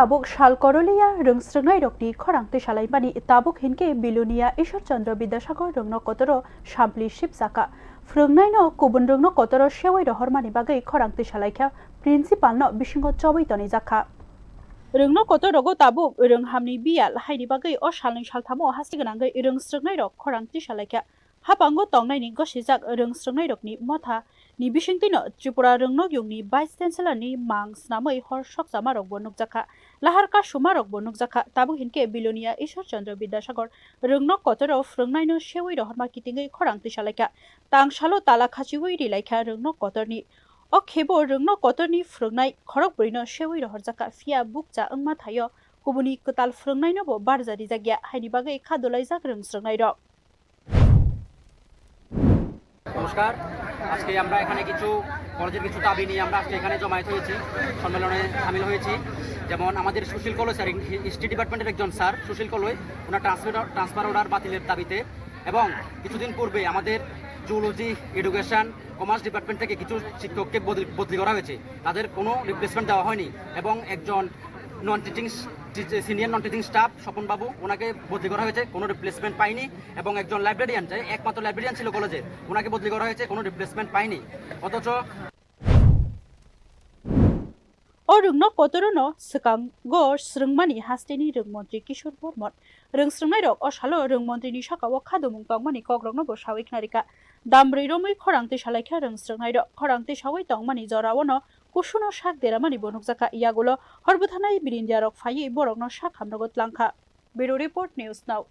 tabuk shal koroliya rwng ni khorang tisalaikha tabuk hinke Bilonia Rwngnok Kotorni sampli shipsaka Phwrwngnai no kubun Rwngnok Kotorni seui rohorjakma bagai khorang tisalaikha Principalno bisingo chobwi tonijakha Rwngnok Kotorni tabuk rwnghamni bial haini bagai o salni salthamo hastiganangai swrwngnairok khorang tisalaikha hapango tongnai gosijak swrwngnairok ni motha ni bisingtino Tripura rwngnok ni vice chancellor ni mang snamai hor sokjamarok bo nukjakha lahar kasumarok bo nukjakha tabuk hinke Bilonia Rwngnok Kotorni Phwrwngnai no seui rohorma kitingai khorang tisalaikha tangsalo tala khachiwi rilaikha Rwngnok Kotorni o khebo Rwngnok Kotorni Phwrwngnai khorokbri no seui rohorjakha fia bukja wngma thaio kubuni kwtal Phwrwngnai no bo barjari jagya haini bagai khadolaijak swrwngnairok নমস্কার আজকে আমরা এখানে কিছু কলেজের কিছু দাবি নিয়ে আমরা আজকে এখানে জমায়েত হয়েছি সম্মেলনে শামিল হয়েছি যেমন আমাদের সুশীল কলই স্যার হিস্ট্রি ডিপার্টমেন্টের একজন স্যার সুশীল কলই ওনার ট্রান্সফার অর্ডার বাতিলের দাবিতে এবং কিছুদিন পূর্বে আমাদের জুলজি এডুকেশন কমার্স ডিপার্টমেন্ট থেকে কিছু শিক্ষককে বদলি করা হয়েছে তাদের কোনো রিপ্লেসমেন্ট দেওয়া হয়নি এবং একজন senior non teaching staff Swapan বাবু ওনাকে বদলি করা হয়েছে কোনো রিপ্লেসমেন্ট পাইনি এবং একজন লাইব্রেরিয়ান একমাত্র লাইব্রেরিয়ান ছিল কলেজে ওনাকে বদলি করা হয়েছে কোনো রিপ্লেসমেন্ট পাইনি অথচ Rwngnok Kotorni swrwngnairok swrwngmani hasteni rwngmantri Kishor Bormon swrwngnairok o salo rwngmantri ni sakao khadumung tongmani kogrokno bo sawi knarika dambrei romoi khorang tisalaikha swrwngnairok khorang tisawi tongmani joraono kusuno sak deramani bo nukjakha iagulo horbuthanai birindjarok phaiui borokno sak hamrogo tlangkha Bureau Report News Now